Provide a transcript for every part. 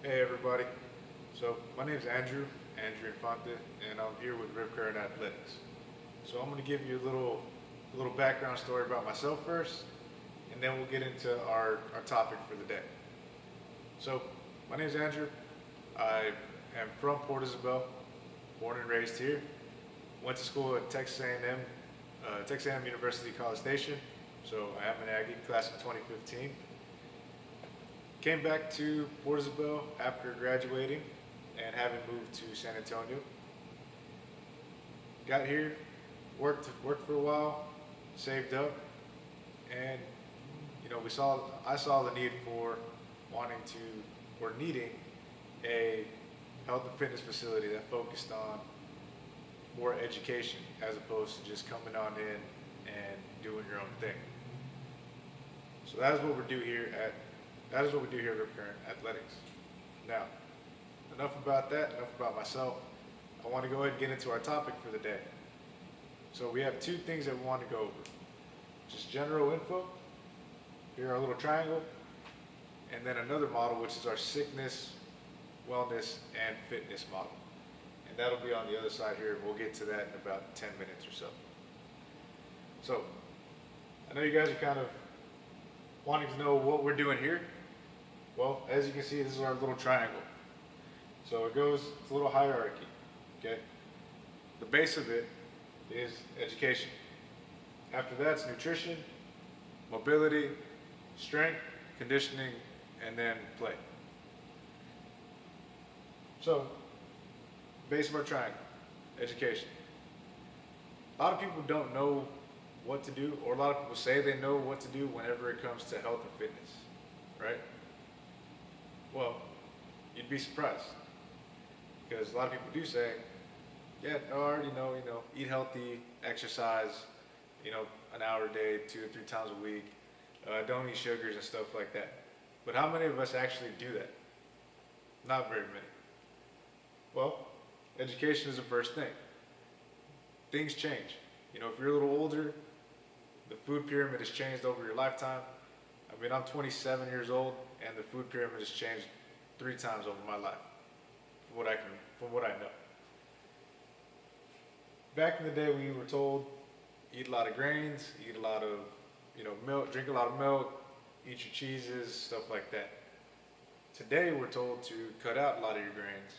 Hey everybody. So my name is Andrew Infante, and I'm here with Rio Current Athletics. So I'm going to give you a little background story about myself first, and then we'll get into our topic for the day. So my name is Andrew. I am from Port Isabel, born and raised here. Went to school at Texas A&M University College Station. So I am an Aggie, class of 2015. Came back to Port Isabel after graduating and having moved to San Antonio. Got here, worked for a while, saved up, and I saw the need for wanting to or needing a health and fitness facility that focused on more education as opposed to just coming on in and doing your own thing. So that is what we do here at Rio Current Athletics. Now, enough about that, enough about myself. I want to go ahead and get into our topic for the day. So we have two things that we want to go over. Just general info, here our little triangle, and then another model which is our sickness, wellness, and fitness model. And that'll be on the other side here. We'll get to that in about 10 minutes or so. So, I know you guys are kind of wanting to know what we're doing here. Well, as you can see, this is our little triangle. So it's a little hierarchy, okay? The base of it is education. After that's nutrition, mobility, strength, conditioning, and then play. So, base of our triangle, education. A lot of people don't know what to do, or a lot of people say they know what to do whenever it comes to health and fitness, right? Well, you'd be surprised, because a lot of people do say, yeah, I already know, eat healthy, exercise, an hour a day, 2 or 3 times a week, don't eat sugars and stuff like that. But how many of us actually do that? Not very many. Well, education is the first thing. Things change. If you're a little older, the food pyramid has changed over your lifetime. I mean, I'm 27 years old, and the food pyramid has changed 3 times over my life, from what I know. Back in the day, we were told, eat a lot of grains, eat a lot of, milk, drink a lot of milk, eat your cheeses, stuff like that. Today, we're told to cut out a lot of your grains,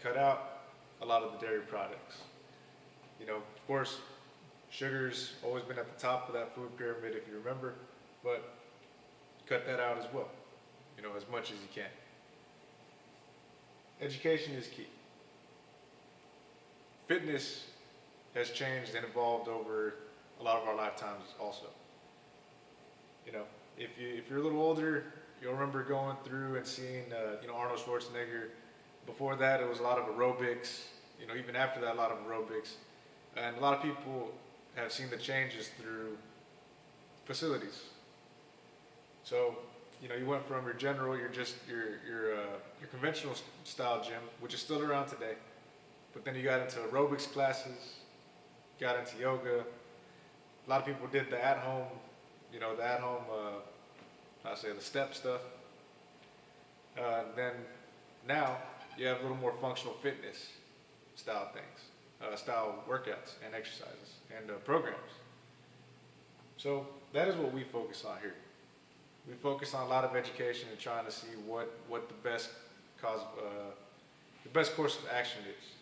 cut out a lot of the dairy products. Of course, sugar's always been at the top of that food pyramid, if you remember, but cut that out as well, as much as you can. Education is key. Fitness has changed and evolved over a lot of our lifetimes also. If you're a little older, you'll remember going through and seeing, Arnold Schwarzenegger. Before that, it was a lot of aerobics. Even after that, a lot of aerobics. And a lot of people have seen the changes through facilities. So, you went from your general, your conventional style gym, which is still around today, but then you got into aerobics classes, got into yoga. A lot of people did the at-home, the step stuff. Then now you have a little more functional fitness style things, style workouts and exercises and programs. So that is what we focus on here. We focus on a lot of education and trying to see what the best course of action is.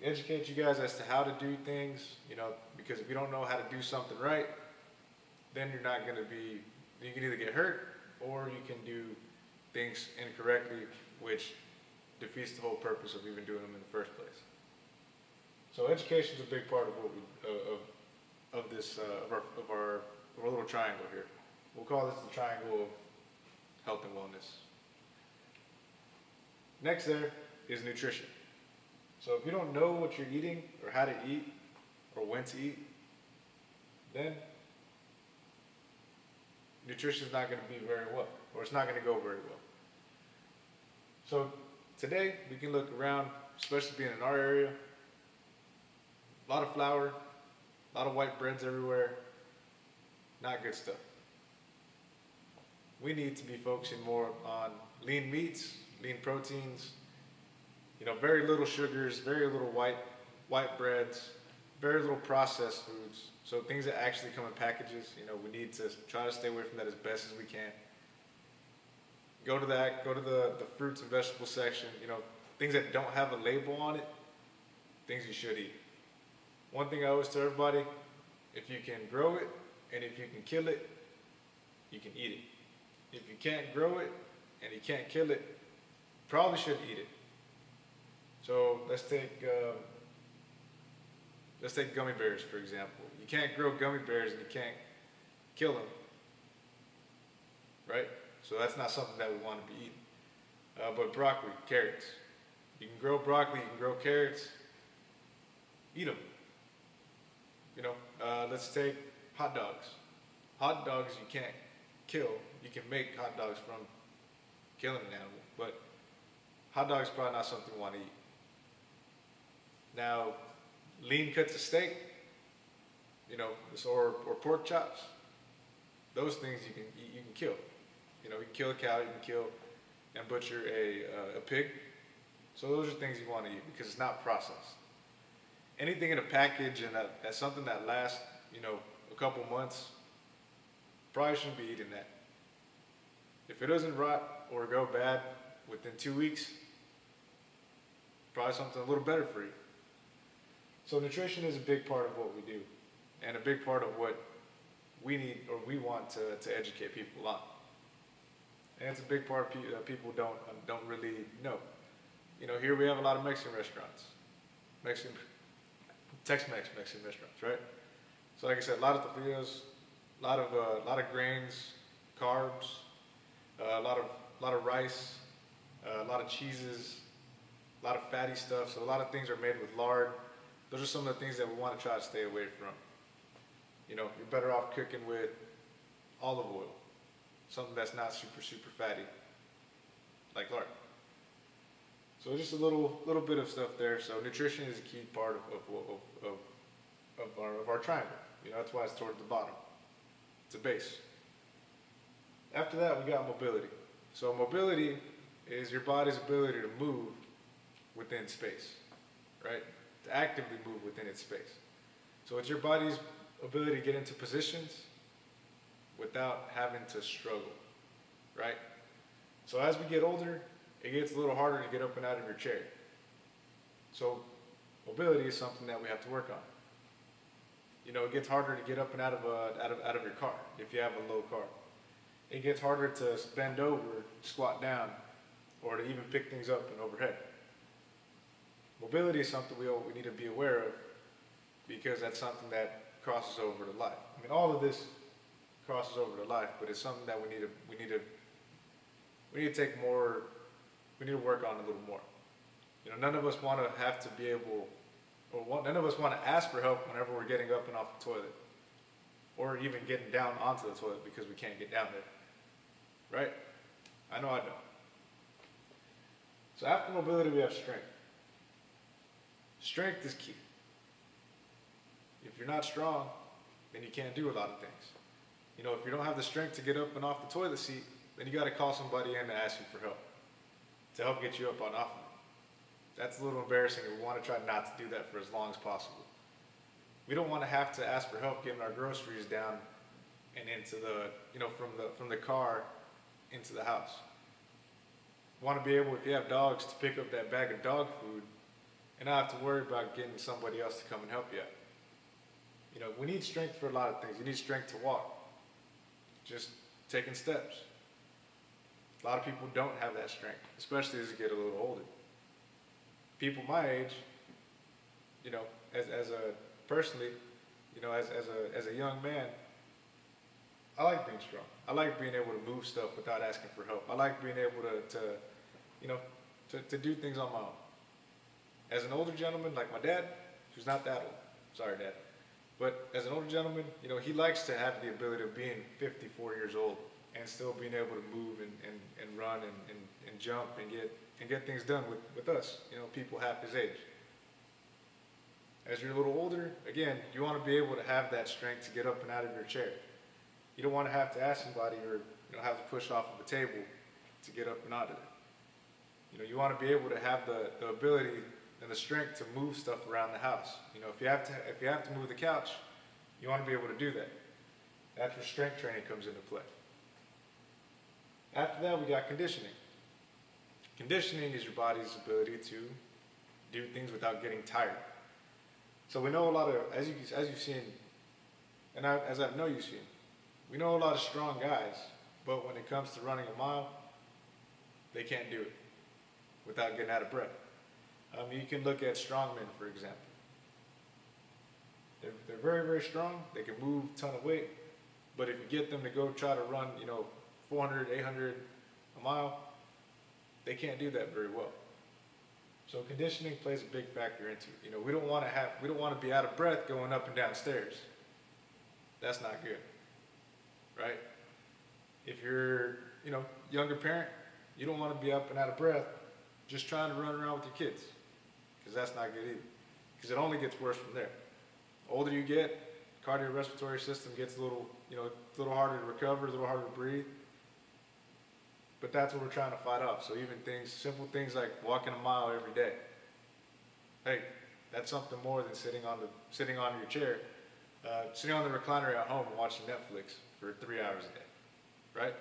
Educate you guys as to how to do things, because if you don't know how to do something right, then you can either get hurt or you can do things incorrectly, which defeats the whole purpose of even doing them in the first place. So education is a big part of of our little triangle here. We'll call this the triangle of health and wellness. Next there is nutrition. So if you don't know what you're eating or how to eat or when to eat, then nutrition is not going to be very well, or it's not going to go very well. So today we can look around, especially being in our area, a lot of flour, a lot of white breads everywhere, not good stuff. we need to be focusing more on lean meats, lean proteins, very little sugars, very little white breads, very little processed foods. So things that actually come in packages, we need to try to stay away from that as best as we can. Go to the fruits and vegetable section, things that don't have a label on it, things you should eat. One thing I always tell everybody, if you can grow it and if you can kill it, you can eat it. If you can't grow it and you can't kill it, probably shouldn't eat it. So let's take gummy bears, for example. You can't grow gummy bears and you can't kill them, right? So that's not something that we want to be eating. But broccoli, carrots. You can grow broccoli, you can grow carrots, eat them. Let's take hot dogs. Hot dogs you can't kill. You can make hot dogs from killing an animal, but hot dogs is probably not something you want to eat. Now, lean cuts of steak, or pork chops, those things you can kill. You can kill a cow, you can kill and butcher a pig. So those are things you want to eat because it's not processed. Anything in a package and that's something that lasts, a couple months, probably shouldn't be eating that. If it doesn't rot or go bad within 2 weeks, probably something a little better for you. So nutrition is a big part of what we do and a big part of what we need or we want to educate people on. And it's a big part people don't really know. Here we have a lot of Mexican restaurants, Tex-Mex Mexican restaurants, right? So like I said, a lot of tortillas, a lot of grains, carbs, a lot of rice, a lot of cheeses, a lot of fatty stuff. So a lot of things are made with lard. Those are some of the things that we want to try to stay away from. You're better off cooking with olive oil, something that's not super fatty, like lard. So just a little bit of stuff there. So nutrition is a key part of our triangle. That's why it's towards the bottom. It's a base. After that, we got mobility. So mobility is your body's ability to move within space, right? To actively move within its space. So it's your body's ability to get into positions without having to struggle, right? So as we get older, it gets a little harder to get up and out of your chair. So mobility is something that we have to work on. It gets harder to get up and out of your car if you have a low car. It gets harder to bend over, squat down, or to even pick things up and overhead. Mobility is something we need to be aware of because that's something that crosses over to life. All of this crosses over to life, but it's something that we need to take more. We need to work on a little more. None of us want to have to be able, none of us want to ask for help whenever we're getting up and off the toilet, or even getting down onto the toilet because we can't get down there, right? I know I don't. So after mobility, we have strength. Strength is key. If you're not strong, then you can't do a lot of things. If you don't have the strength to get up and off the toilet seat, then you got to call somebody in to ask you for help, to help get you up on off of it. That's a little embarrassing, and we want to try not to do that for as long as possible. We don't want to have to ask for help getting our groceries down and into from the car into the house. We want to be able, if you have dogs, to pick up that bag of dog food and not have to worry about getting somebody else to come and help you out. We need strength for a lot of things. You need strength to walk, just taking steps. A lot of people don't have that strength, especially as you get a little older. People my age, personally, as a young man, I like being strong. I like being able to move stuff without asking for help. I like being able to do things on my own. As an older gentleman, like my dad, who's not that old, sorry Dad, but as an older gentleman, he likes to have the ability of being 54 years old and still being able to move and run and jump and get things done with us, people half his age. As you're a little older, again, you want to be able to have that strength to get up and out of your chair. You don't want to have to ask somebody or have to push off of a table to get up and out of it. You want to be able to have the ability and the strength to move stuff around the house. If you have to move the couch, you want to be able to do that. That's where strength training comes into play. After that, we got conditioning. Conditioning is your body's ability to do things without getting tired. So we know a lot of, as you've seen, and as I know you've seen, we know a lot of strong guys, but when it comes to running a mile, they can't do it without getting out of breath. You can look at strongmen, for example. They're very, very strong. They can move a ton of weight, but if you get them to go try to run, 400, 800 a mile, they can't do that very well. So conditioning plays a big factor into it. We don't want to be out of breath going up and down stairs. That's not good, right? If you're, younger parent, you don't want to be up and out of breath just trying to run around with your kids, because that's not good either. Because it only gets worse from there. The older you get, cardiorespiratory system gets a little harder to recover, a little harder to breathe. But that's what we're trying to fight off. So even simple things like walking a mile every day. Hey, that's something more than sitting on your chair, sitting on the recliner at home and watching Netflix for 3 hours a day, right?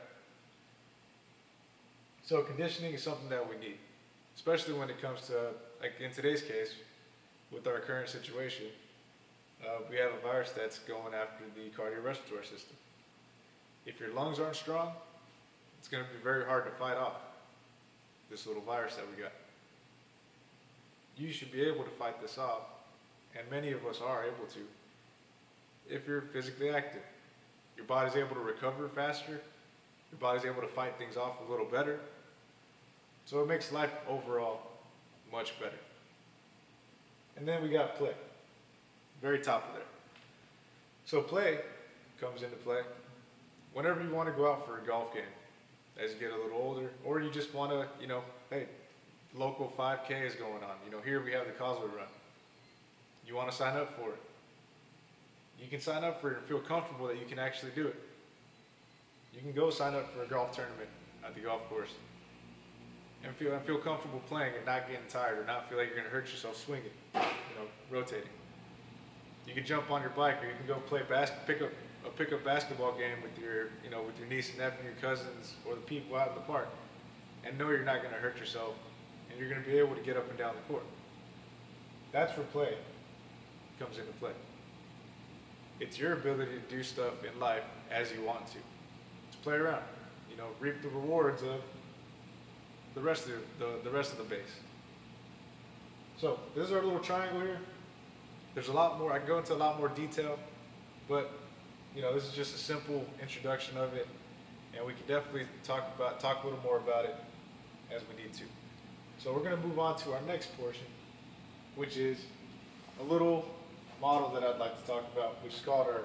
So conditioning is something that we need, especially when it comes to, like in today's case, with our current situation, we have a virus that's going after the cardiorespiratory system. If your lungs aren't strong, it's going to be very hard to fight off this little virus that we got. You should be able to fight this off, and many of us are able to, if you're physically active. Your body's able to recover faster, your body's able to fight things off a little better, so it makes life overall much better. And then we got play, very top of there. So play comes into play whenever you want to go out for a golf game as you get a little older, or you just want to, hey, local 5K is going on. Here we have the Causeway Run. You want to sign up for it. You can sign up for it and feel comfortable that you can actually do it. You can go sign up for a golf tournament at the golf course and feel comfortable playing and not getting tired or not feel like you're going to hurt yourself swinging, rotating. You can jump on your bike, or you can go play pick up basketball game with your niece and nephew, your cousins, or the people out in the park, and know you're not going to hurt yourself, and you're going to be able to get up and down the court. That's where play comes into play. It's your ability to do stuff in life as you want to play around, reap the rewards of the rest of the base. So this is our little triangle here. There's a lot more. I can go into a lot more detail, but this is just a simple introduction of it, and we can definitely talk a little more about it as we need to. So we're going to move on to our next portion, which is a little model that I'd like to talk about, which is called our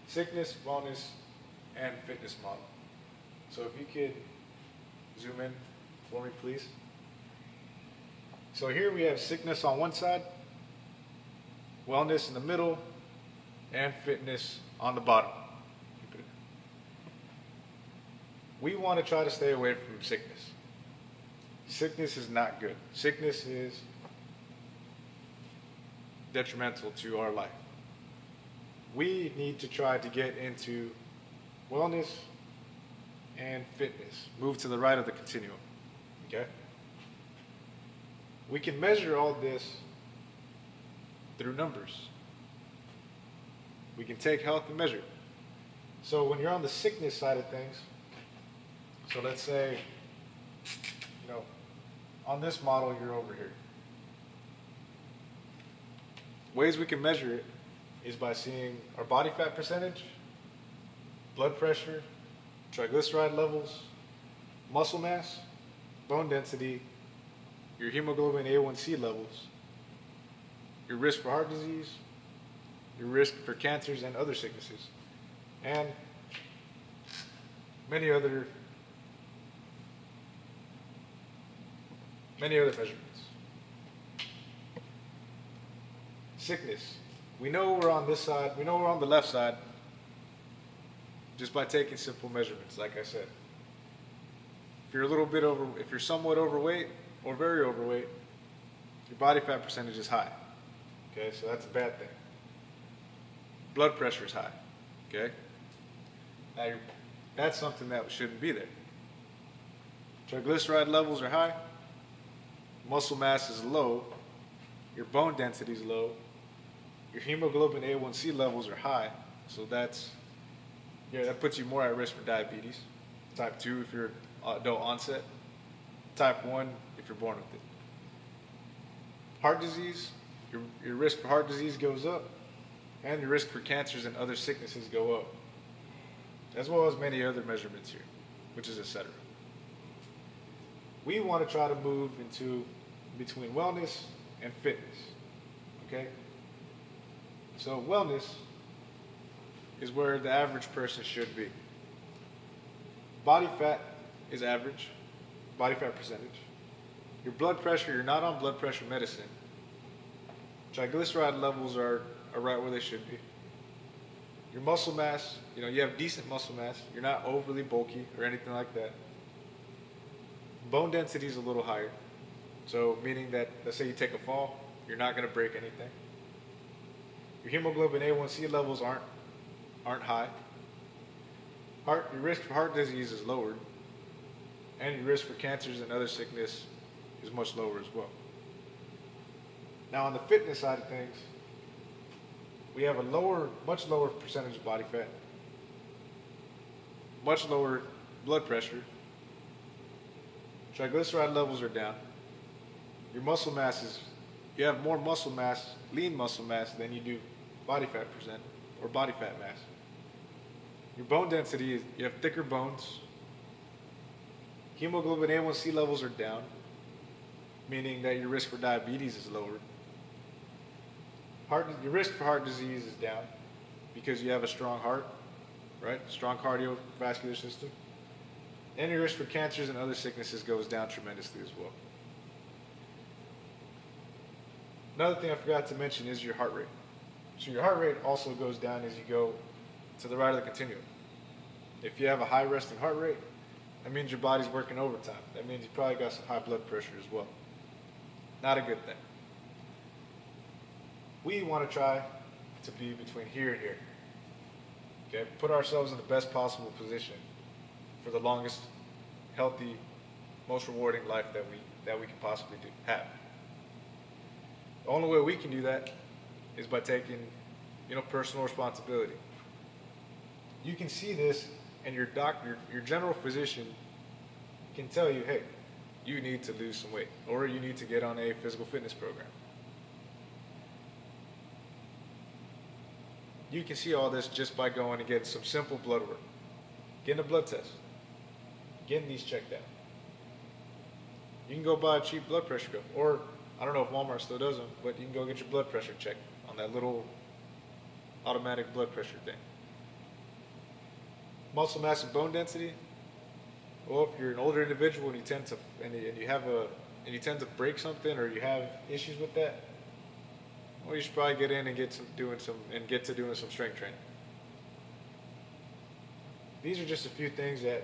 sickness, wellness, and fitness model. So if you could zoom in for me, please. So here we have sickness on one side, wellness in the middle, and fitness on the bottom. We want to try to stay away from sickness. Sickness is not good. Sickness is detrimental to our life. We need to try to get into wellness and fitness. Move to the right of the continuum. Okay? We can measure all this through numbers. We can take health and measure it. So when you're on the sickness side of things, so let's say, on this model, you're over here. Ways we can measure it is by seeing our body fat percentage, blood pressure, triglyceride levels, muscle mass, bone density, your hemoglobin A1C levels, your risk for heart disease, your risk for cancers and other sicknesses, and many other measurements. Sickness. We know we're on this side, we know we're on the left side just by taking simple measurements, like I said. If you're a little bit if you're somewhat overweight or very overweight, your body fat percentage is high. Okay, so that's a bad thing. Blood pressure is high. Okay, now that's something that shouldn't be there. Triglyceride levels are high. Muscle mass is low. Your bone density is low. Your hemoglobin A1C levels are high. So that puts you more at risk for diabetes. Type 2 if you're adult onset. Type 1 if you're born with it. Heart disease, your risk for heart disease goes up, and your risk for cancers and other sicknesses go up, as well as many other measurements here, which is etc. We want to try to move between wellness and fitness, okay? So wellness is where the average person should be. Body fat is average, body fat percentage. Your blood pressure, you're not on blood pressure medicine. Triglyceride levels are right where they should be. Your muscle mass, you have decent muscle mass. You're not overly bulky or anything like that. Bone density is a little higher. So meaning that, let's say you take a fall, you're not going to break anything. Your hemoglobin A1C levels aren't high. Your risk for heart disease is lowered. And your risk for cancers and other sickness is much lower as well. Now on the fitness side of things, we have a much lower percentage of body fat, much lower blood pressure, triglyceride levels are down, your muscle mass you have more muscle mass, lean muscle mass than you do body fat percent or body fat mass. Your bone density you have thicker bones. Hemoglobin A1C levels are down, meaning that your risk for diabetes is lowered. Your risk for heart disease is down because you have a strong heart, right? Strong cardiovascular system. And your risk for cancers and other sicknesses goes down tremendously as well. Another thing I forgot to mention is your heart rate. So your heart rate also goes down as you go to the right of the continuum. If you have a high resting heart rate, that means your body's working overtime. That means you probably got some high blood pressure as well. Not a good thing. We want to try to be between here and here. Okay? Put ourselves in the best possible position for the longest, healthy, most rewarding life that we can possibly have. The only way we can do that is by taking, personal responsibility. You can see this, and your doctor, your general physician, can tell you, hey, you need to lose some weight, or you need to get on a physical fitness program. You can see all this just by going and getting some simple blood work, getting a blood test, getting these checked out. You can go buy a cheap blood pressure cuff, or I don't know if Walmart still does them, but you can go get your blood pressure checked on that little automatic blood pressure thing. Muscle mass and bone density. Well, if you're an older individual and you tend to break something, or you have issues with that, well, you should probably get in and get to doing some strength training. These are just a few things that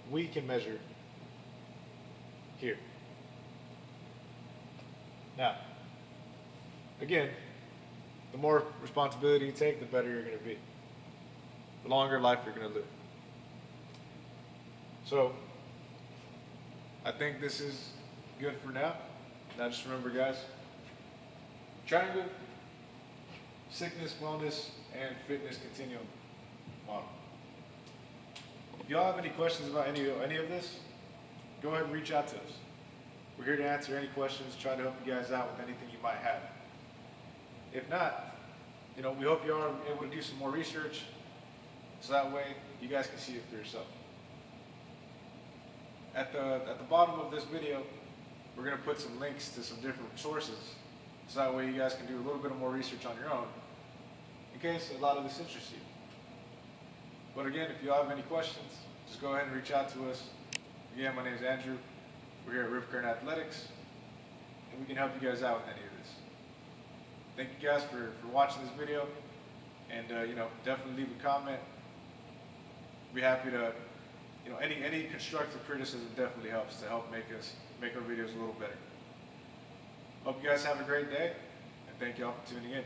we can measure here. Now, again, the more responsibility you take, the better you're going to be. The longer life you're going to live. So, I think this is good for now. Now just remember, guys, triangle, sickness, wellness, and fitness continuum model. If y'all have any questions about any of this, go ahead and reach out to us. We're here to answer any questions, try to help you guys out with anything you might have. If not, we hope you are able to do some more research, so that way you guys can see it for yourself. At the bottom of this video, we're going to put some links to some different sources, so that way you guys can do a little bit more research on your own, in case a lot of this interests you. But again, if you have any questions, just go ahead and reach out to us. Again, my name is Andrew. We're here at Rio Current Athletics, and we can help you guys out with any of this. Thank you guys for watching this video, and definitely leave a comment. Be happy to any constructive criticism definitely helps to help make our videos a little better. Hope you guys have a great day, and thank y'all for tuning in.